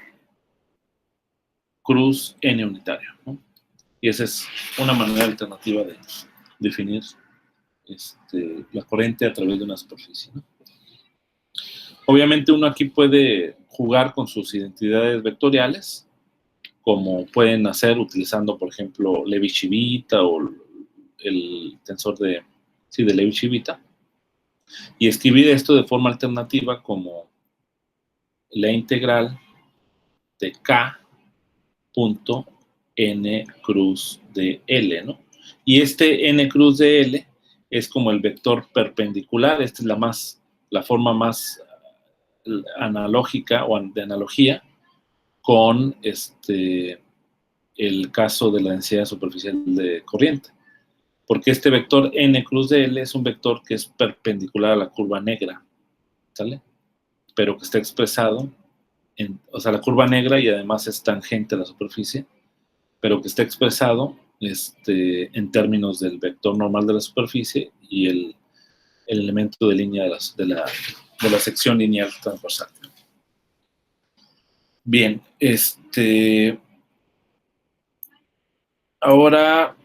cruz N unitario, ¿no? Y esa es una manera alternativa de definir la corriente a través de una superficie, ¿no? Obviamente uno aquí puede jugar con sus identidades vectoriales, como pueden hacer utilizando, por ejemplo, Levi-Civita o el tensor de Levi-Civita, y escribir esto de forma alternativa como la integral de K punto n cruz de L, ¿no? Y este n cruz de L es como el vector perpendicular. Esta es la forma más analógica o de analogía con el caso de la densidad superficial de corriente. Porque este vector n cruz de L es un vector que es perpendicular a la curva negra, ¿sale? Pero que está expresado, o sea, la curva negra y además es tangente a la superficie, pero que está expresado en términos del vector normal de la superficie y el elemento de línea de la sección lineal transversal. Bien, ahora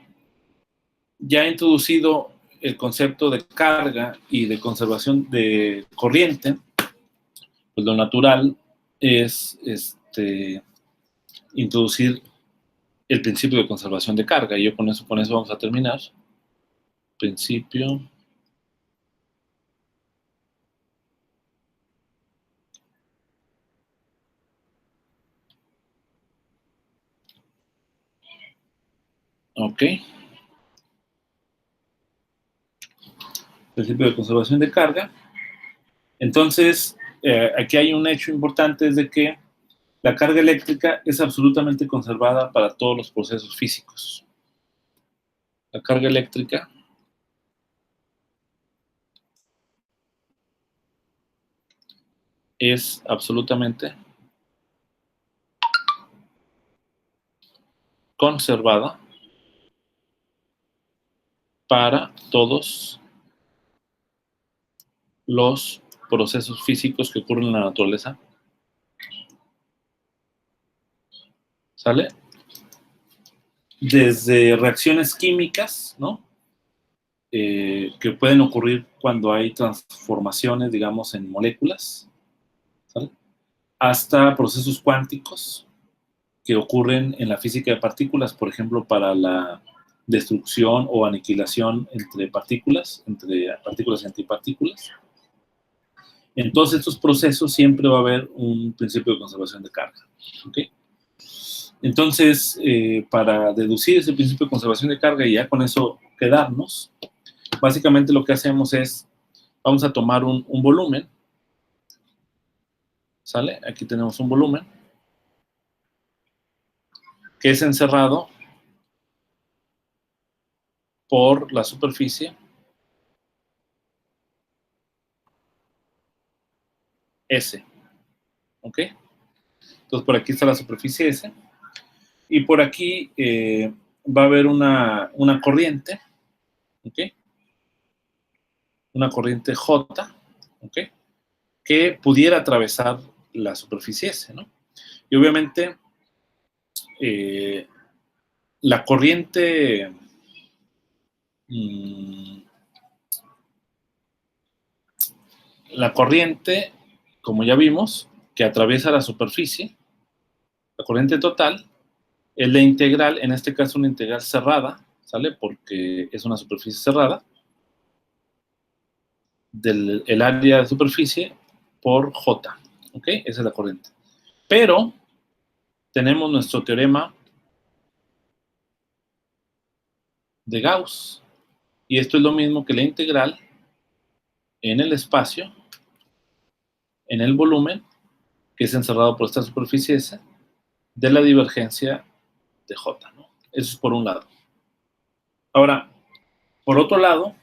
ya he introducido el concepto de carga y de conservación de corriente. Pues lo natural es introducir el principio de conservación de carga, y yo con eso vamos a terminar. Principio principio de conservación de carga. Entonces, aquí hay un hecho importante, es de que la carga eléctrica es absolutamente conservada para todos los procesos físicos. La carga eléctrica es absolutamente conservada para todos los procesos físicos que ocurren en la naturaleza. ¿Sale? Desde reacciones químicas, ¿no? Que pueden ocurrir cuando hay transformaciones, digamos, en moléculas, ¿sale? Hasta procesos cuánticos que ocurren en la física de partículas, por ejemplo, para la destrucción o aniquilación entre partículas y antipartículas. En todos estos procesos siempre va a haber un principio de conservación de carga. ¿Okay? Entonces, para deducir ese principio de conservación de carga y ya con eso quedarnos, básicamente lo que hacemos es, vamos a tomar un volumen, ¿sale? Aquí tenemos un volumen que es encerrado por la superficie S, ¿ok? Entonces, por aquí está la superficie S, y por aquí va a haber una corriente, ¿ok? Una corriente J, ¿ok? Que pudiera atravesar la superficie S, ¿no? Y obviamente, la corriente como ya vimos, que atraviesa la superficie, la corriente total, es la integral, en este caso una integral cerrada, ¿sale? Porque es una superficie cerrada, del área de superficie por J, ¿ok? Esa es la corriente. Pero tenemos nuestro teorema de Gauss, y esto es lo mismo que la integral en el espacio, en el volumen, que es encerrado por esta superficie S, de la divergencia de J, ¿no? Eso es por un lado. Ahora, por otro lado,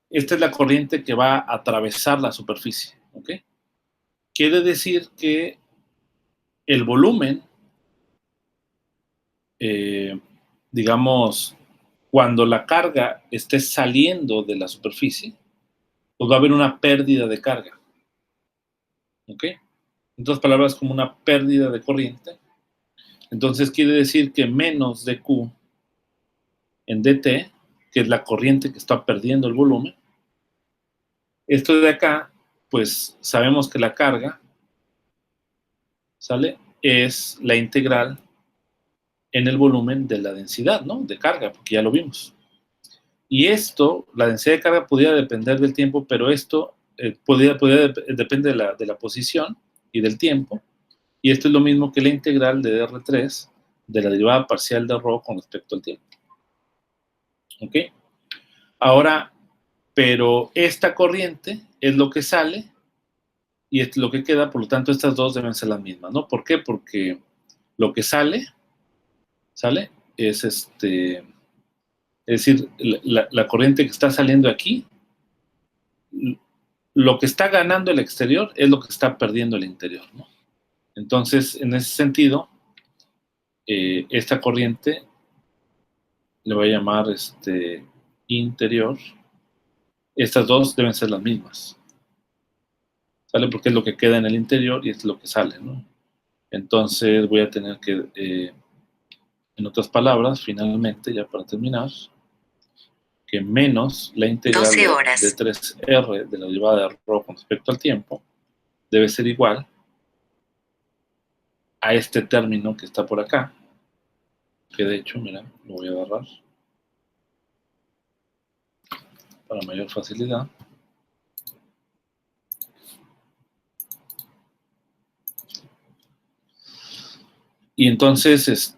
esta es la corriente que va a atravesar la superficie, ¿ok? Quiere decir que el volumen, digamos, cuando la carga esté saliendo de la superficie, pues va a haber una pérdida de carga, ¿ok? En otras palabras, como una pérdida de corriente. Entonces quiere decir que menos dQ en dt, que es la corriente que está perdiendo el volumen, esto de acá, pues sabemos que la carga, ¿sale? Es la integral en el volumen de la densidad, ¿no? De carga, porque ya lo vimos. Y esto, la densidad de carga podría depender del tiempo, pero esto depende de la posición y del tiempo. Y esto es lo mismo que la integral de R3 de la derivada parcial de ρ con respecto al tiempo. ¿Ok? Ahora, pero esta corriente es lo que sale y es lo que queda, por lo tanto, estas dos deben ser las mismas, ¿no? ¿Por qué? Porque lo que sale es es decir, la corriente que está saliendo aquí, lo que está ganando el exterior es lo que está perdiendo el interior, ¿no? Entonces, en ese sentido, esta corriente le voy a llamar interior. Estas dos deben ser las mismas, ¿sale? Porque es lo que queda en el interior y es lo que sale, ¿no? Entonces voy a tener que, en otras palabras, finalmente, ya para terminar, que menos la integral de 3R de la derivada de ρ con respecto al tiempo debe ser igual a este término que está por acá, que de hecho, mira, lo voy a agarrar para mayor facilidad. Y entonces,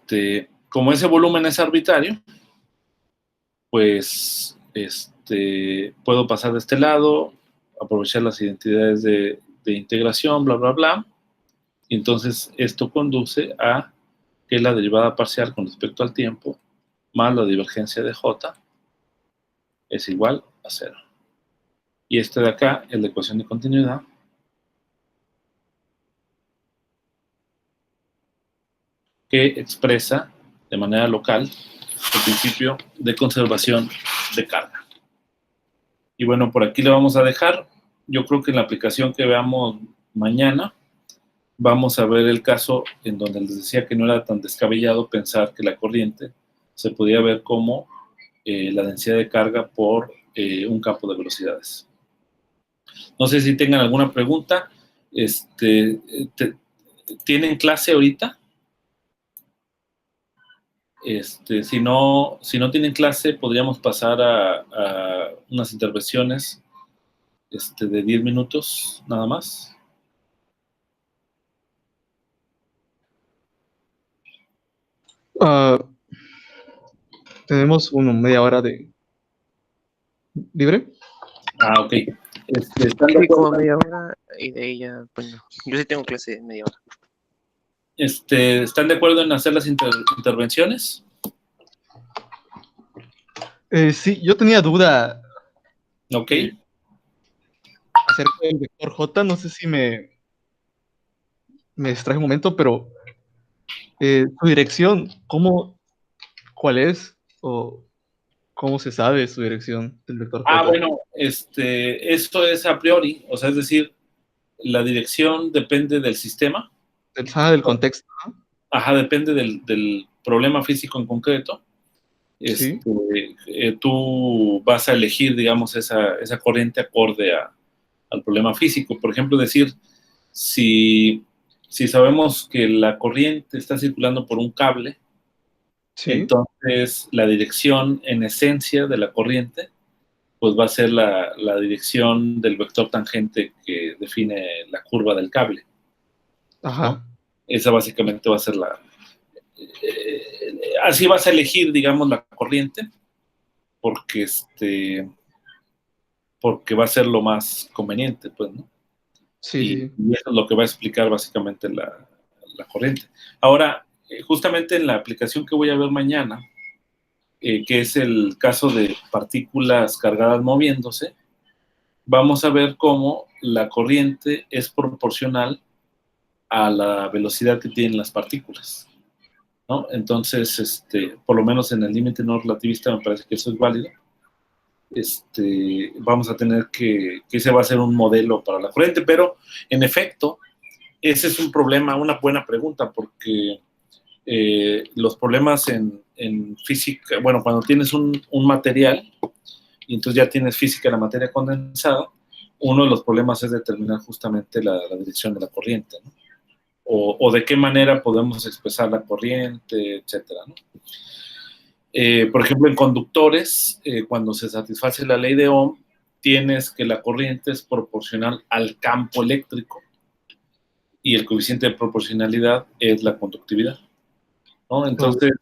como ese volumen es arbitrario, pues puedo pasar de este lado, aprovechar las identidades de integración, bla, bla, bla. Y entonces esto conduce a que la derivada parcial con respecto al tiempo más la divergencia de J es igual a 0. Y este de acá es la ecuación de continuidad que expresa de manera local el principio de conservación de carga. Y bueno, por aquí le vamos a dejar. Yo creo que en la aplicación que veamos mañana vamos a ver el caso en donde les decía que no era tan descabellado pensar que la corriente se podía ver como la densidad de carga por un campo de velocidades. No sé si tengan alguna pregunta. ¿Tienen clase ahorita? Si no tienen clase, podríamos pasar a unas intervenciones de 10 minutos, nada más. Tenemos media hora de libre. Ah, ok. Sí, como media hora y de ahí ya, bueno, yo sí tengo clase de media hora. ¿Están de acuerdo en hacer las intervenciones? Sí, yo tenía duda Ok. acerca del vector J. No sé si me distraje un momento, pero su dirección, ¿cuál es? ¿O cómo se sabe su dirección del vector J? Bueno, esto es a priori, o sea, es decir, la dirección depende del sistema. Del contexto, ¿no? Ajá, depende del problema físico en concreto. Sí. Tú vas a elegir, digamos, esa corriente acorde al problema físico. Por ejemplo, decir, si sabemos que la corriente está circulando por un cable, Sí. entonces la dirección en esencia de la corriente pues va a ser la dirección del vector tangente que define la curva del cable. Ajá. ¿No? Esa básicamente va a ser así vas a elegir, digamos, la corriente, porque va a ser lo más conveniente, pues, ¿no? Sí. Y eso es lo que va a explicar básicamente la corriente. Ahora, justamente en la aplicación que voy a ver mañana, que es el caso de partículas cargadas moviéndose, vamos a ver cómo la corriente es proporcional a la velocidad que tienen las partículas, ¿no? Entonces, por lo menos en el límite no relativista me parece que eso es válido. Vamos a tener que ese va a ser un modelo para la corriente, pero en efecto, ese es un problema, una buena pregunta, porque los problemas en física, bueno, cuando tienes un material y entonces ya tienes física de la materia condensada, uno de los problemas es determinar justamente la dirección de la corriente, ¿no? O de qué manera podemos expresar la corriente, etcétera, ¿no? Por ejemplo, en conductores, cuando se satisface la ley de Ohm, tienes que la corriente es proporcional al campo eléctrico y el coeficiente de proporcionalidad es la conductividad. ¿no? Entonces,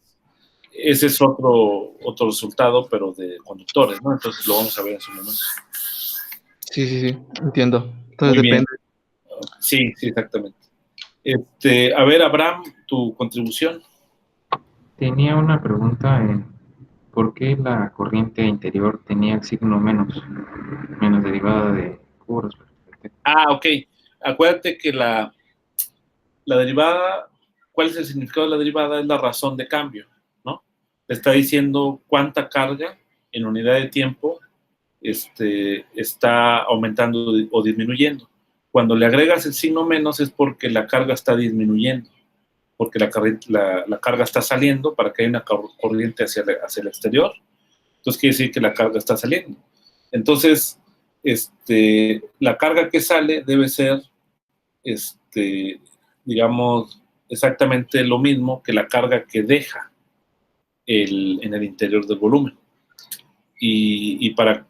ese es otro resultado, pero de conductores, ¿no? Entonces lo vamos a ver en su momento. Sí, entiendo. Entonces Muy bien. depende. Sí, exactamente. A ver, Abraham, tu contribución. Tenía una pregunta en por qué la corriente interior tenía el signo menos derivada de Q respecto a T. Ok. Acuérdate que la derivada, ¿cuál es el significado de la derivada? Es la razón de cambio, ¿no? Te está diciendo cuánta carga en unidad de tiempo está aumentando o disminuyendo. Cuando le agregas el signo menos es porque la carga está disminuyendo, porque la carga está saliendo para que haya una corriente hacia el exterior. Entonces quiere decir que la carga está saliendo. Entonces, la carga que sale debe ser, digamos, exactamente lo mismo que la carga que deja en el interior del volumen. Y para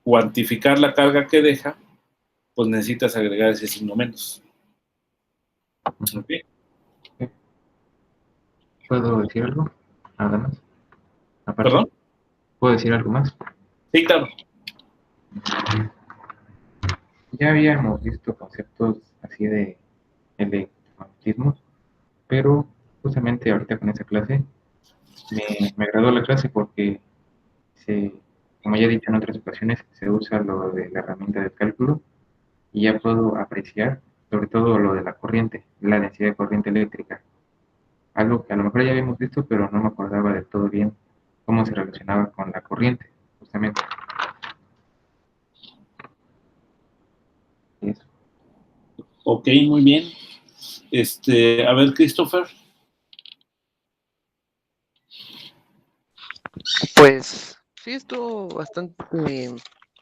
cuantificar la carga que deja, pues necesitas agregar ese signo menos. ¿Okay? ¿Puedo decir algo? Nada más. Aparte, ¿Perdón? ¿puedo decir algo más? Sí, claro. Ya habíamos visto conceptos así de electromagnetismo, pero justamente ahorita con esa clase me agradó la clase porque, como ya he dicho en otras ocasiones, se usa lo de la herramienta de cálculo y ya puedo apreciar sobre todo lo de la corriente, la densidad de corriente eléctrica. Algo que a lo mejor ya habíamos visto, pero no me acordaba del todo bien cómo se relacionaba con la corriente, justamente. Eso. Ok, muy bien. A ver, Christopher. Pues sí, estuvo bastante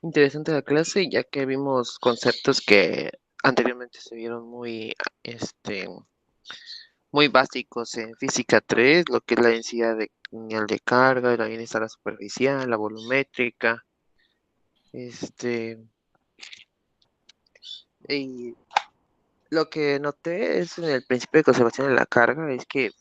interesante la clase, ya que vimos conceptos que anteriormente se vieron muy básicos en física 3, lo que es la densidad lineal de carga, también está la superficial, la volumétrica, este, y lo que noté es en el principio de conservación de la carga, es que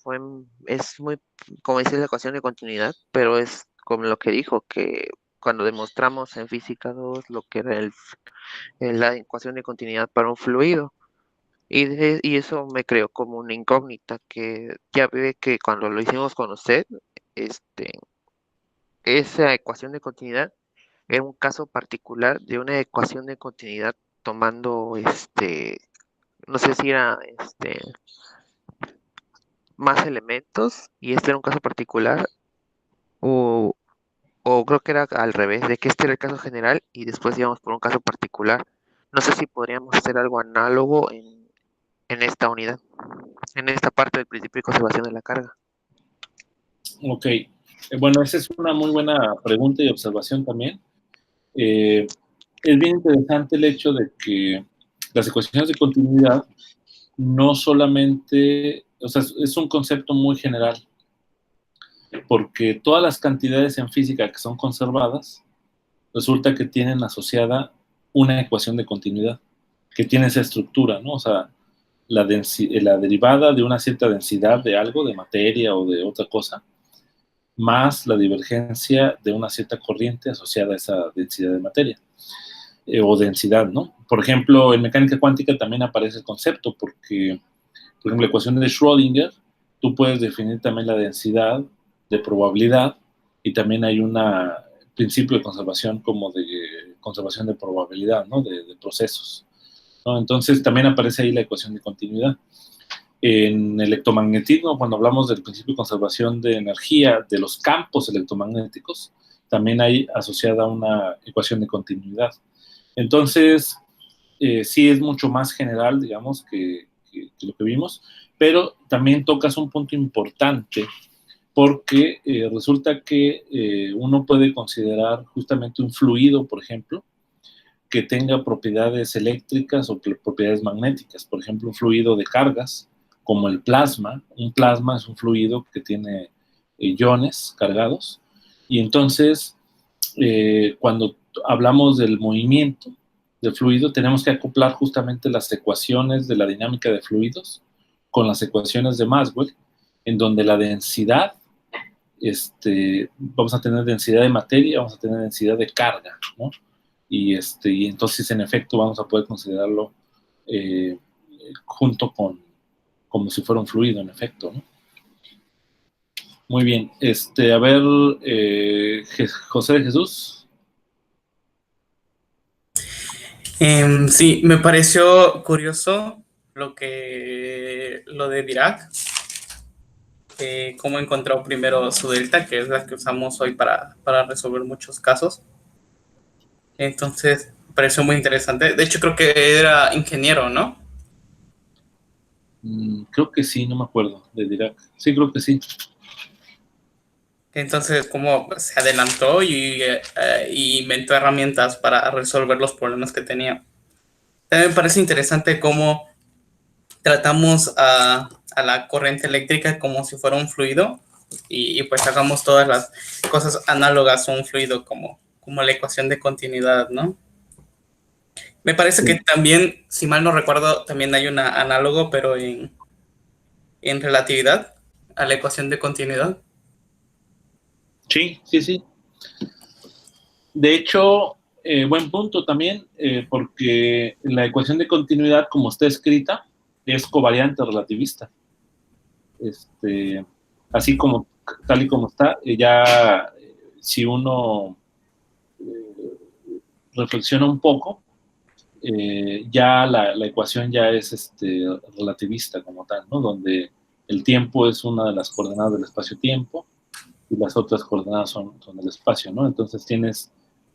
es muy, como dice la ecuación de continuidad, pero es como lo que dijo, que cuando demostramos en física 2 lo que era la ecuación de continuidad para un fluido, y eso me creó como una incógnita, que ya ve que cuando lo hicimos con usted, este, esa ecuación de continuidad era un caso particular de una ecuación de continuidad tomando, no sé si era, más elementos, y este era un caso particular, o, o creo que era al revés, de que este era el caso general y después íbamos por un caso particular. No sé si podríamos hacer algo análogo en esta unidad, en esta parte del principio de conservación de la carga. Ok. Bueno, esa es una muy buena pregunta y observación también. Es bien interesante el hecho de que las ecuaciones de continuidad no solamente, o sea, es un concepto muy general, porque todas las cantidades en física que son conservadas, resulta que tienen asociada una ecuación de continuidad, que tiene esa estructura, ¿no? O sea, la derivada de una cierta densidad de algo, de materia o de otra cosa, más la divergencia de una cierta corriente asociada a esa densidad de materia, o densidad, ¿no? Por ejemplo, en mecánica cuántica también aparece el concepto, porque, por ejemplo, la ecuación de Schrödinger, tú puedes definir también la densidad de probabilidad, y también hay un principio de conservación como de conservación de probabilidad, ¿no? De procesos, ¿no? Entonces también aparece ahí la ecuación de continuidad. En electromagnetismo, cuando hablamos del principio de conservación de energía de los campos electromagnéticos, también hay asociada una ecuación de continuidad. Entonces, sí es mucho más general, digamos, que lo que vimos, pero también tocas un punto importante, porque resulta que uno puede considerar justamente un fluido, por ejemplo, que tenga propiedades eléctricas o propiedades magnéticas. Por ejemplo, un fluido de cargas, como el plasma. Un plasma es un fluido que tiene iones cargados, y entonces cuando hablamos del movimiento del fluido, tenemos que acoplar justamente las ecuaciones de la dinámica de fluidos con las ecuaciones de Maxwell, en donde la densidad, vamos a tener densidad de materia, vamos a tener densidad de carga, ¿no? Y entonces, en efecto, vamos a poder considerarlo junto con, como si fuera un fluido, en efecto, ¿no? Muy bien. A ver, José de Jesús. Sí, me pareció curioso lo de Dirac, cómo encontró primero su delta, que es la que usamos hoy para resolver muchos casos. Entonces, me pareció muy interesante. De hecho, creo que era ingeniero, ¿no? Creo que sí, no me acuerdo de Dirac. Sí, creo que sí. Entonces, cómo se adelantó y inventó herramientas para resolver los problemas que tenía. También me parece interesante cómo tratamos a la corriente eléctrica como si fuera un fluido y pues hagamos todas las cosas análogas a un fluido como la ecuación de continuidad, ¿no? Me parece Sí. que también, si mal no recuerdo, también hay un análogo, pero en relatividad a la ecuación de continuidad. Sí, sí, sí. De hecho, buen punto también, porque la ecuación de continuidad, como está escrita, es covariante relativista. Así como, tal y como está, si uno reflexiona un poco, ya la ecuación ya es relativista como tal, ¿no? Donde el tiempo es una de las coordenadas del espacio-tiempo y las otras coordenadas son el espacio, ¿no? Entonces tienes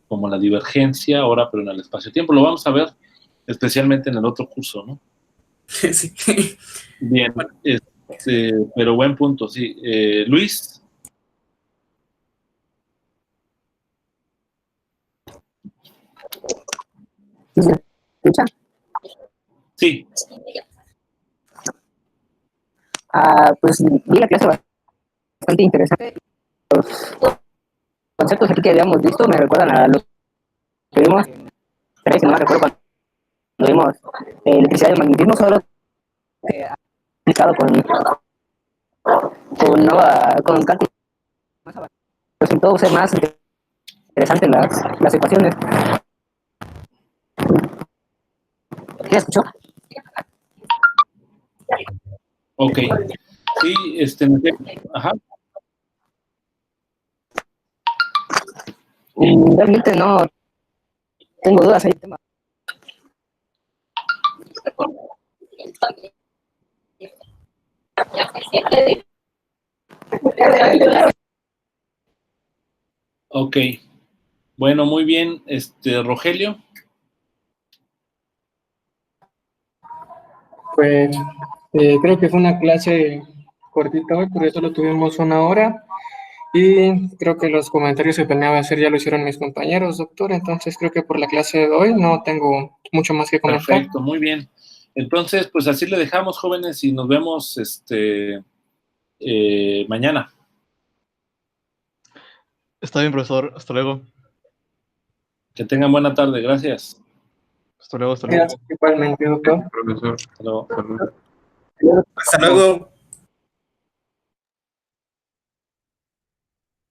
como la divergencia ahora, pero en el espacio-tiempo. Lo vamos a ver especialmente en el otro curso, ¿no? Sí. Bien, Bueno. Pero buen punto, sí. Luis. ¿Sí se escucha? Sí. Pues vi la clase bastante interesante. Los conceptos aquí que habíamos visto me recuerdan a los que vimos en 3, no me recuerdo cuando vimos electricidad y magnetismo, solo aplicado con cálculo más avanzado. Resultó ser más interesante las ecuaciones. ¿Sí escuchó? Ok. Sí, ajá. Realmente no tengo dudas ahí. Ok. Bueno, muy bien. Rogelio. Pues creo que fue una clase cortita hoy, porque solo tuvimos 1 hora. Y creo que los comentarios que planeaba hacer ya lo hicieron mis compañeros, doctor. Entonces creo que por la clase de hoy no tengo mucho más que comentar. Perfecto, muy bien. Entonces, pues así le dejamos, jóvenes, y nos vemos mañana. Está bien, profesor. Hasta luego. Que tengan buena tarde. Gracias. Hasta luego, hasta luego. Igualmente, doctor. Profesor, Hasta luego. salud. Hasta luego.